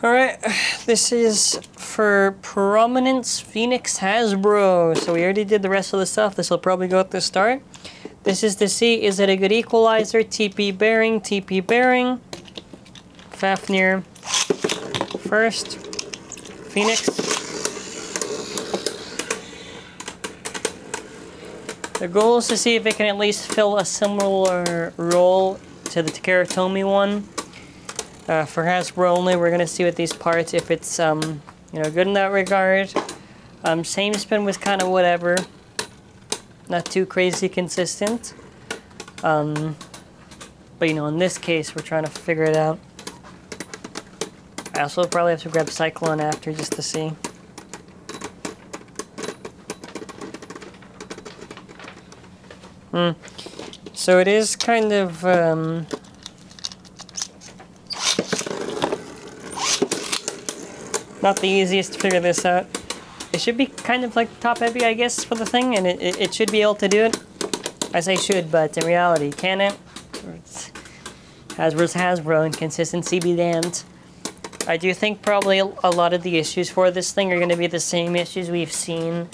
Alright, this is for Prominence Phoenix Hasbro. So we already did the rest of the stuff. This will probably go at the start. This is to see, is it a good equalizer? TP bearing. Fafnir first. Phoenix. The goal is to see if it can at least fill a similar role to the Takaratomi one. For Hasbro only, we're going to see with these parts if it's you know, good in that regard. Same spin was kind of whatever. Not too crazy consistent. But you know, in this case, we're trying to figure it out. I also probably have to grab Cyclone after just to see. So it is kind of not the easiest to figure this out. It should be kind of like top heavy, I guess, for the thing, and it should be able to do it. I say should, but in reality, can it? Hasbro's Hasbro, and consistency be damned. I do think probably a lot of the issues for this thing are going to be the same issues we've seen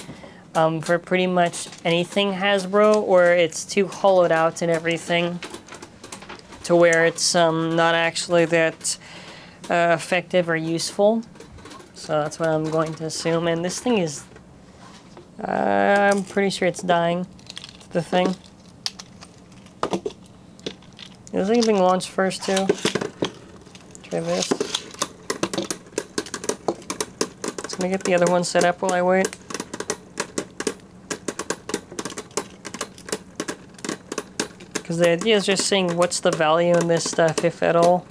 for pretty much anything Hasbro, where it's too hollowed out and everything, to where it's not actually that effective or useful. So that's what I'm going to assume. And this thing is, I'm pretty sure it's dying, the thing. Is this being launched first too? Try this. Just gonna get the other one set up while I wait. Because the idea is just seeing what's the value in this stuff, if at all.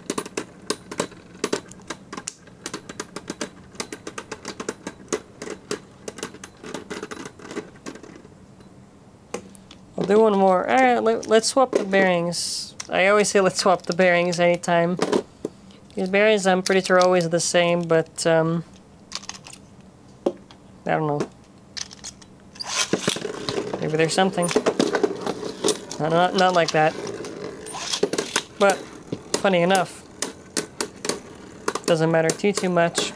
I'll do one more. Alright, let's swap the bearings. I always say let's swap the bearings anytime. These bearings I'm pretty sure are always the same, but I don't know. Maybe there's something. Not like that. But funny enough, doesn't matter too much.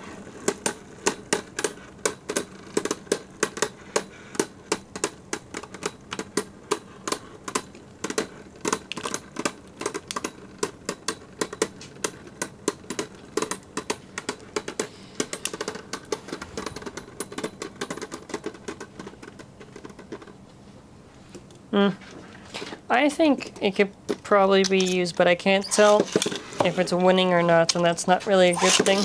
I think it could probably be used, but I can't tell if it's winning or not, and that's not really a good thing.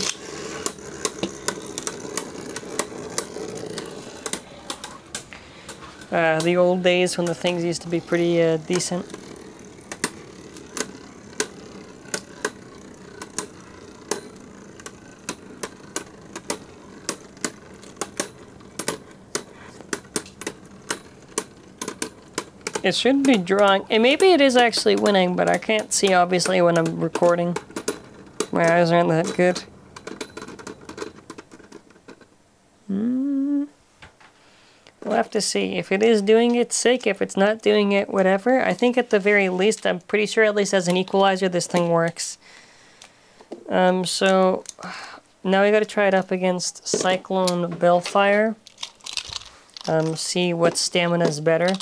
The old days when the things used to be pretty decent. It should be drawing, and maybe it is actually winning, but I can't see obviously when I'm recording. My eyes aren't that good. We'll have to see. If it is doing it, sick. If it's not doing it, whatever. I think at the very least, I'm pretty sure at least as an equalizer, this thing works. So now we gotta try it up against Cyclone Belfyre. See what stamina is better.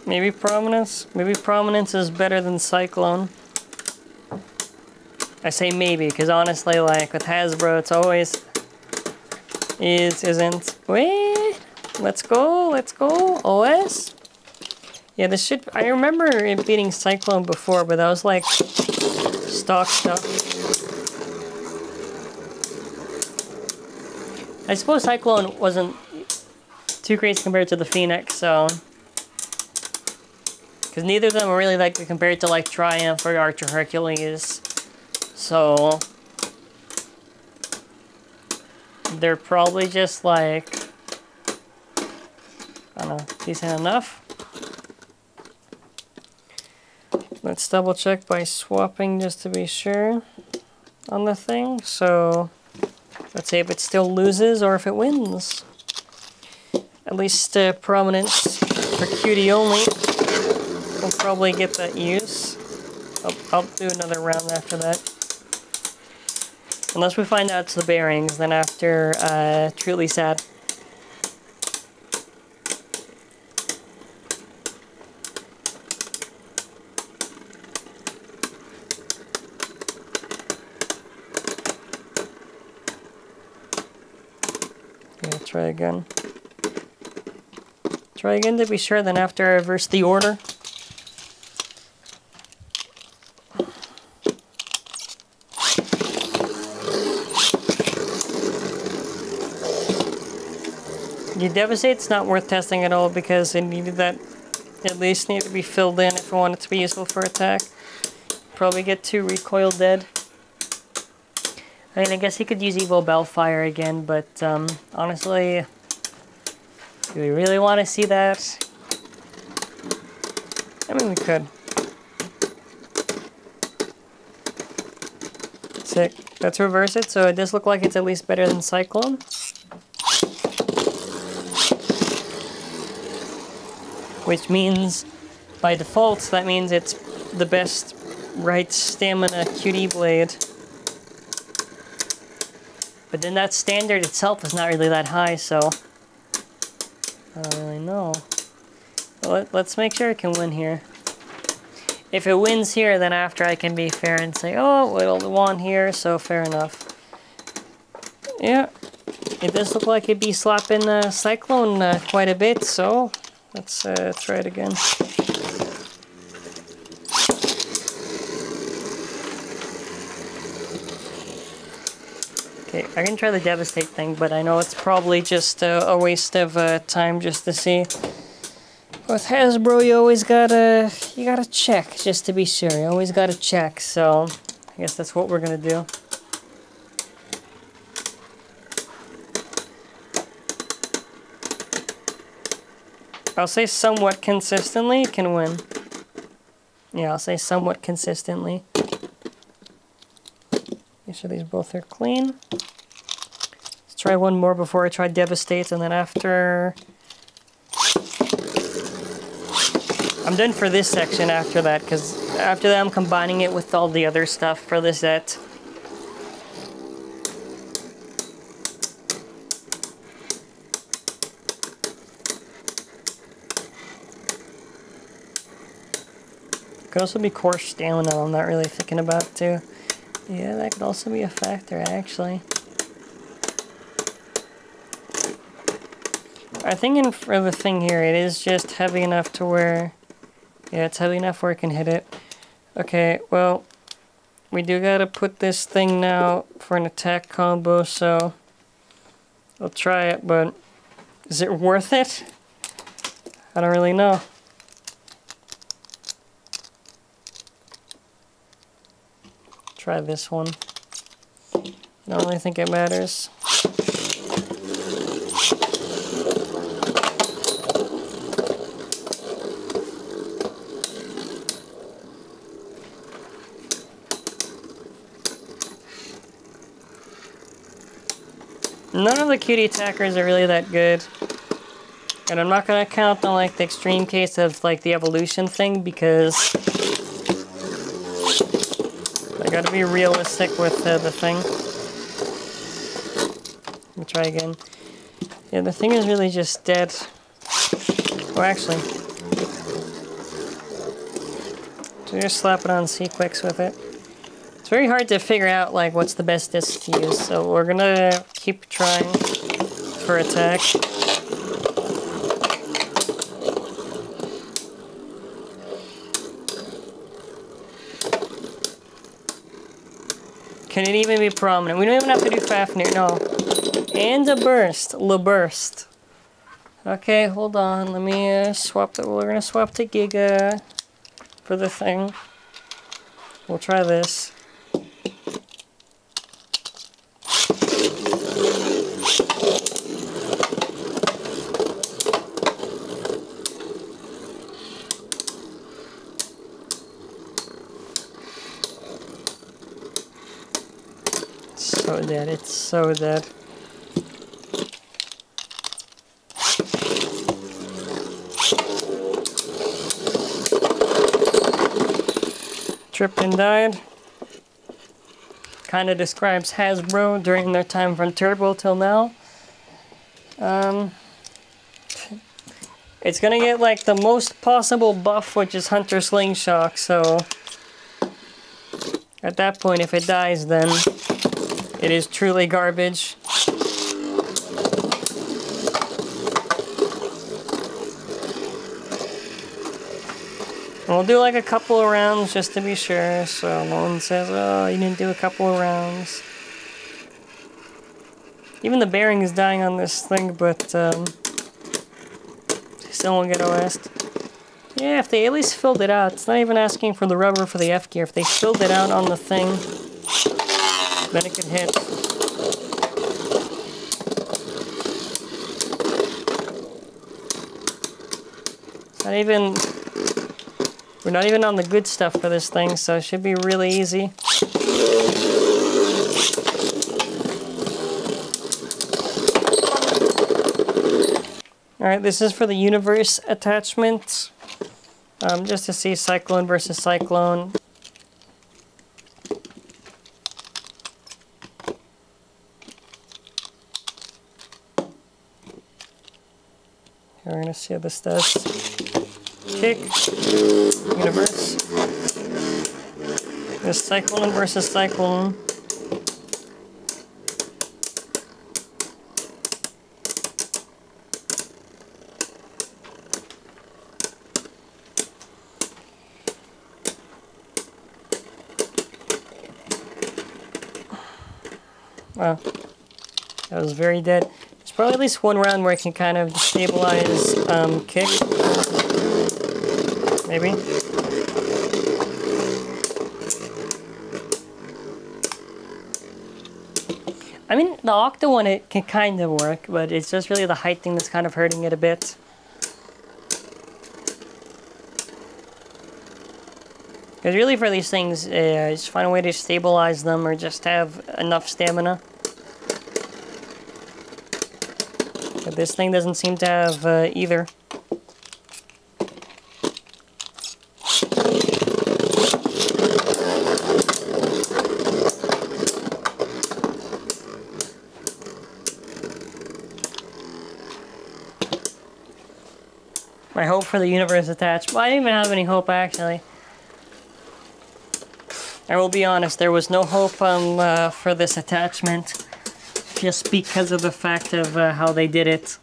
Maybe Prominence? Maybe Prominence is better than Cyclone. I say maybe, because honestly, like, with Hasbro, it's always... isn't... Wait! Let's go! OS? Yeah, this should... I remember it beating Cyclone before, but that was, like, stock stuff. I suppose Cyclone wasn't too crazy compared to the Phoenix, so... Because neither of them are really like compared to like Triumph or Archer Hercules. So they're probably just like, I don't know, decent enough. Let's double check by swapping just to be sure on the thing. So let's see if it still loses or if it wins. At least prominence for cutie only. We'll probably get that use. I'll do another round after that. Unless we find out it's the bearings, then after Truly Sad. Yeah, try again. Try again to be sure, then after I reverse the order. You devastate, it's not worth testing at all because it needed that, at least need to be filled in if I want it to be useful for attack. Probably get 2 recoil dead. I mean, I guess he could use Evo Belfyre again, but honestly, do we really want to see that? I mean, we could. Sick. Let's reverse it, so it does look like it's at least better than Cyclone. Which means, by default, that means it's the best right stamina QD blade. But then that standard itself is not really that high, so I don't really know. Let's make sure it can win here. If it wins here, then after I can be fair and say, oh, it'll won here, so fair enough. Yeah, it does look like it'd be slapping Cyclone quite a bit, so let's try it again. Okay, I can try the Devastate thing, but I know it's probably just a waste of time just to see. With Hasbro, you always gotta check just to be sure. You always gotta check, so I guess that's what we're gonna do. I'll say somewhat consistently can win. Yeah, I'll say somewhat consistently. Make sure these both are clean. Let's try one more before I try Devastate, and then after... I'm done for this section after that, because after that I'm combining it with all the other stuff for the set. Could also be core stamina I'm not really thinking about too. Yeah, that could also be a factor actually. I think for the thing here, it is just heavy enough to where... Yeah, it's heavy enough where I can hit it. Okay, well, we do gotta put this thing now for an attack combo, so... I'll try it, but... Is it worth it? I don't really know. Try this one. I don't really think it matters. None of the cutie attackers are really that good. And I'm not gonna count on like the extreme case of like the evolution thing because I gotta be realistic with the thing. Let me try again. Yeah, the thing is really just dead. Oh, actually. So just slap it on C-Quicks with it. It's very hard to figure out like what's the best disc to use, so we're gonna keep trying for attack. Can it even be prominent? We don't even have to do Fafnir, no. And a burst, Le Burst. Okay, hold on, let me swap the, we're gonna swap to Giga for the thing. We'll try this. so dead. It's so dead. Tripped and died. Kind of describes Hasbro during their time from Turbo till now. It's gonna get like the most possible buff, which is Hunter Slingshot, so at that point, if it dies, then it is truly garbage. And we'll do like a couple of rounds just to be sure, so no one says, oh, you didn't do a couple of rounds. Even the bearing is dying on this thing, but still won't get OS'd. Yeah, if they at least filled it out. It's not even asking for the rubber for the F gear. If they filled it out on the thing, then it could hit. It's not even... We're not even on the good stuff for this thing, so it should be really easy. Alright, this is for the universe attachment. Just to see Cyclone versus Cyclone. We're gonna see how this does. Kick. Universe. There's Cyclone versus Cyclone. Wow, that was very dead. There's probably at least one round where I can kind of stabilize kick. Maybe. I mean, the Octa one, it can kind of work, but it's just really the height thing that's kind of hurting it a bit. Because really for these things, just find a way to stabilize them or just have enough stamina. But this thing doesn't seem to have either. My hope for the universe attached. Well, I didn't even have any hope actually. I will be honest, there was no hope for this attachment, just because of the fact of how they did it.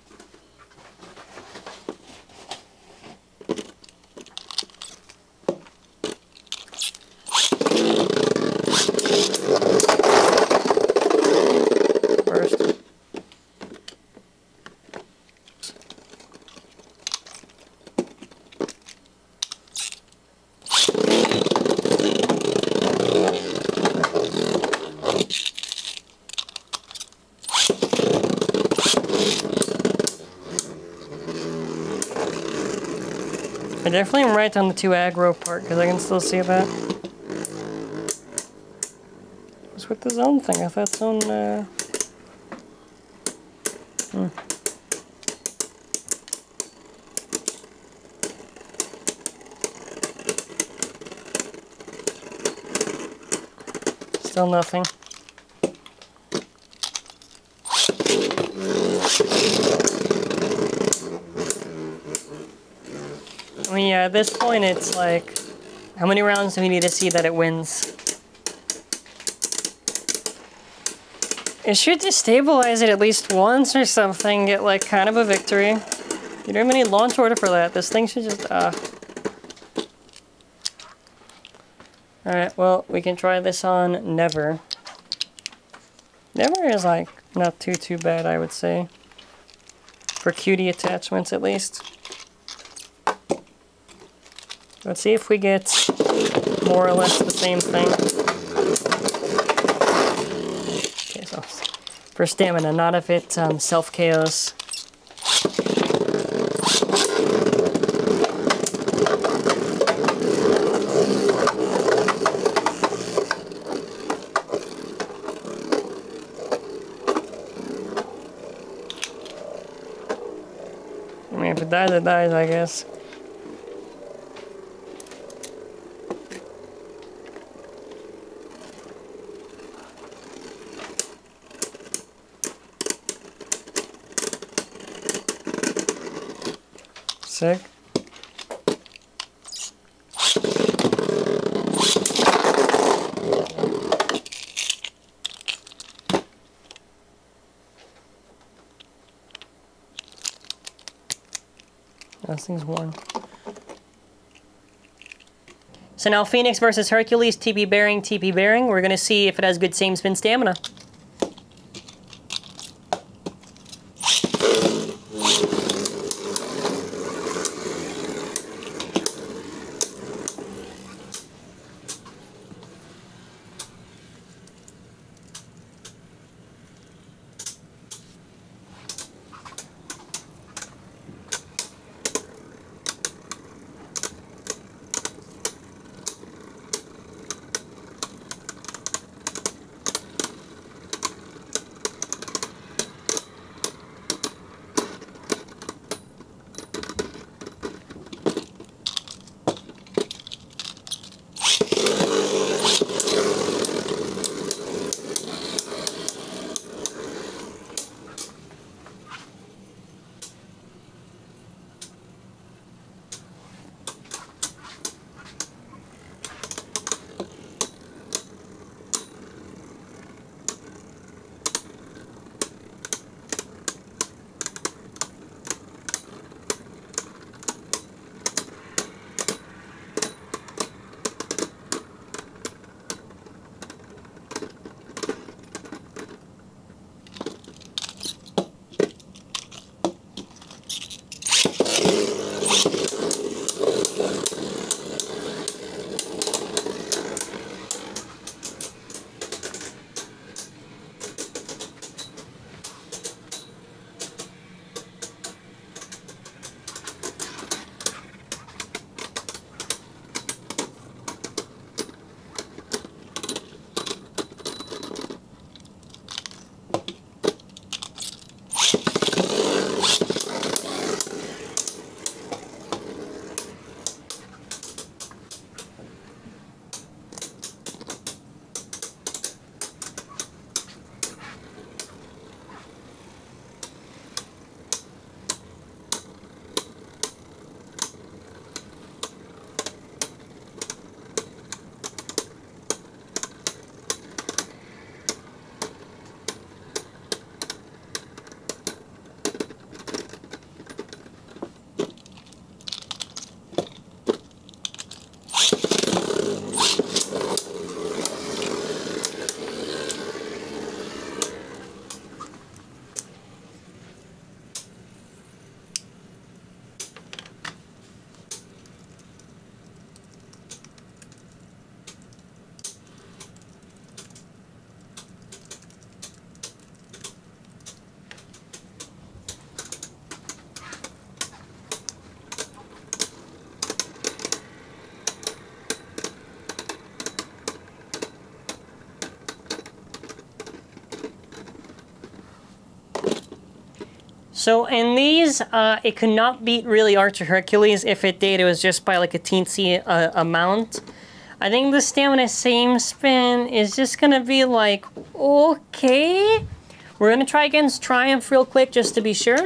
First. I definitely am right on the 2 aggro part, because I can still see that. What's with the zone thing? I thought zone, Still nothing. I mean, yeah, at this point it's like, how many rounds do we need to see that it wins? It should just stabilize it at least once or something, get like kind of a victory. You don't have any launch order for that. This thing should just, Alright, well, we can try this on Never. Never is like, not too bad, I would say. For cutie attachments, at least. Let's see if we get more or less the same thing. Okay, so for stamina, not if it self-KOs. it dies, I guess. Sick. This thing's worn. So now Phoenix versus Hercules, TP bearing, TP bearing. We're gonna see if it has good same spin stamina. So in these, it could not beat really Archer Hercules. If it did, it was just by like a teensy amount. I think the stamina same spin is just gonna be like, okay. We're gonna try against Triumph real quick just to be sure.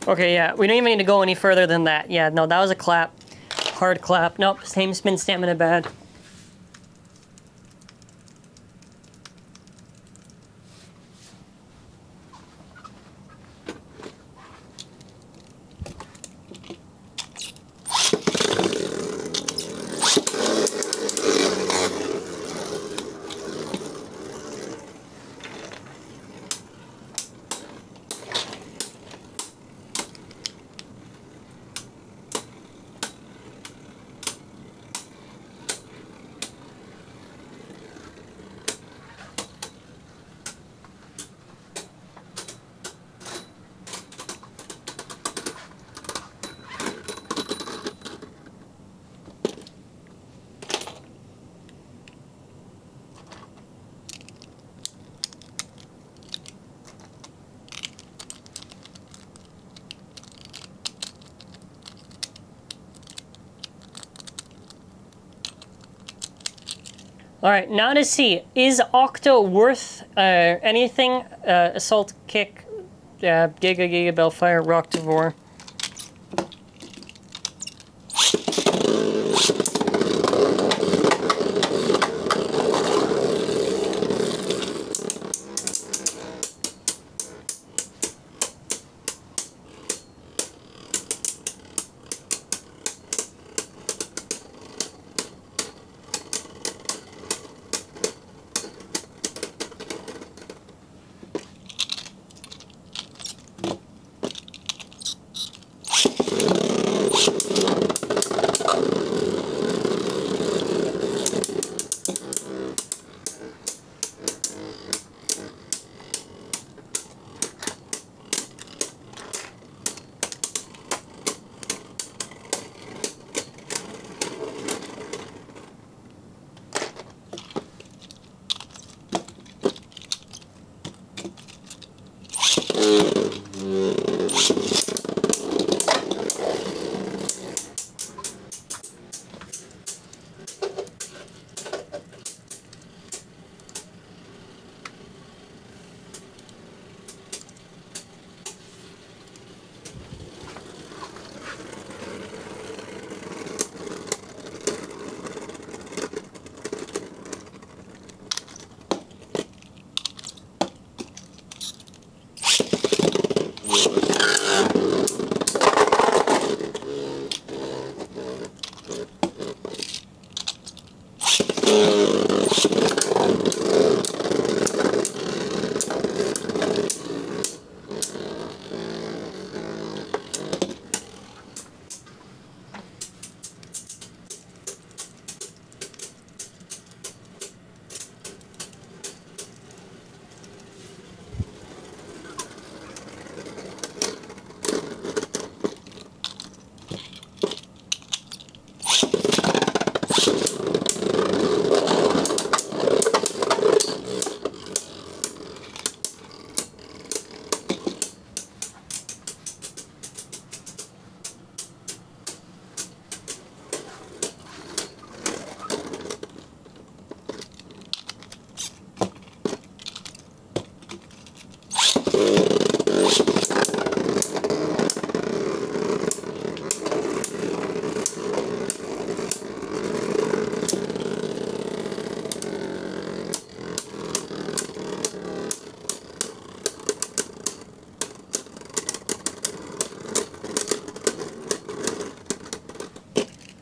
Okay, yeah, we don't even need to go any further than that. Yeah, no, that was a clap. Hard clap. Nope, same spin stamina bad. Alright, now to see, is Octo worth anything? Assault Kick, Giga Belfyre, Rocktivore.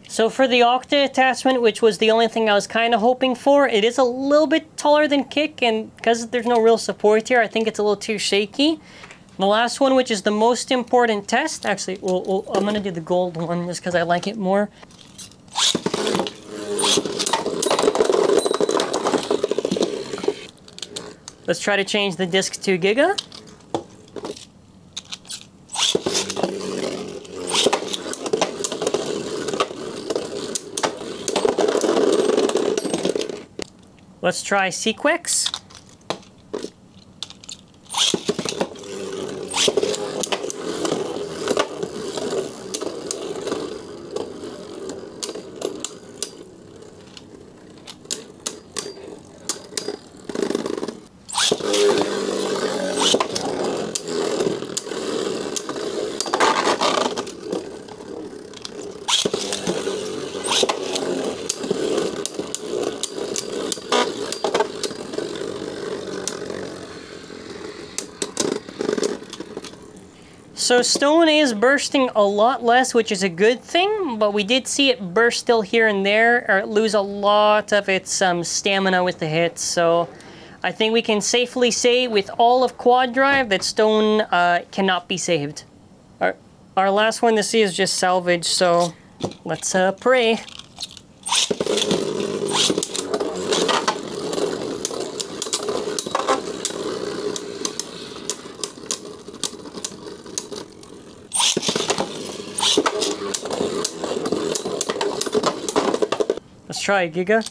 So for the Octa attachment, which was the only thing I was kind of hoping for, it is a little bit taller than Kick, and because there's no real support here, I think it's a little too shaky. The last one, which is the most important test, actually, I'm going to do the gold one just because I like it more. Let's try to change the disc to Giga. Let's try Sequex. So stone is bursting a lot less, which is a good thing, but we did see it burst still here and there, or lose a lot of its stamina with the hits. So I think we can safely say with all of Quad Drive that stone cannot be saved. Our last one to see is just salvage, so let's pray. Let's try Giga.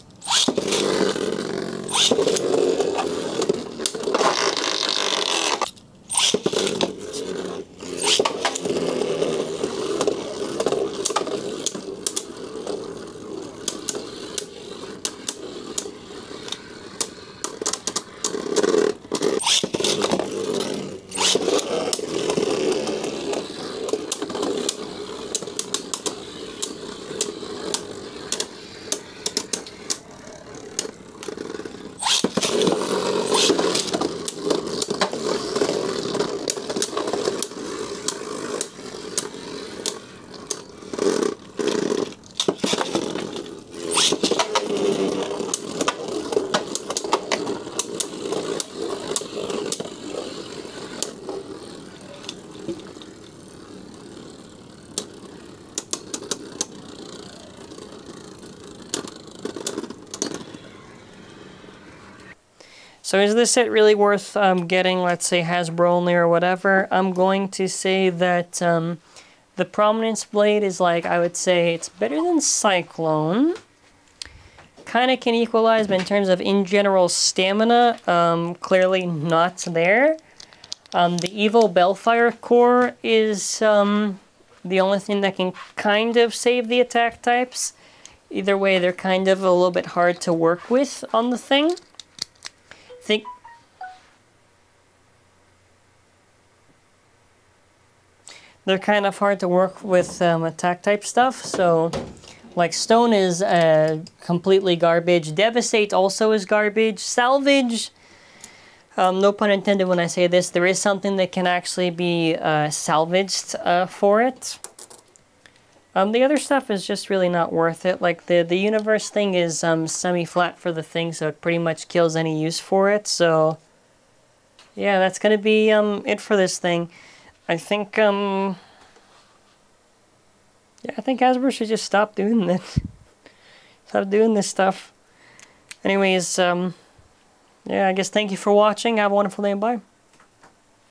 So is this set really worth getting, let's say, Hasbro only or whatever? I'm going to say that the Prominence Blade is like, I would say it's better than Cyclone. Kind of can equalize, but in terms of in general stamina, clearly not there. The Evo Belfyre core is the only thing that can kind of save the attack types. Either way, they're kind of a little bit hard to work with on the thing. They're kind of hard to work with attack type stuff, so like Stone is completely garbage. Devastate also is garbage. Salvage, no pun intended when I say this, there is something that can actually be salvaged for it. The other stuff is just really not worth it. Like the universe thing is semi-flat for the thing, so it pretty much kills any use for it. So yeah, that's gonna be it for this thing. I think yeah, I think Hasbro should just stop doing this. Stop doing this stuff. Anyways, yeah, I guess thank you for watching. Have a wonderful day and bye.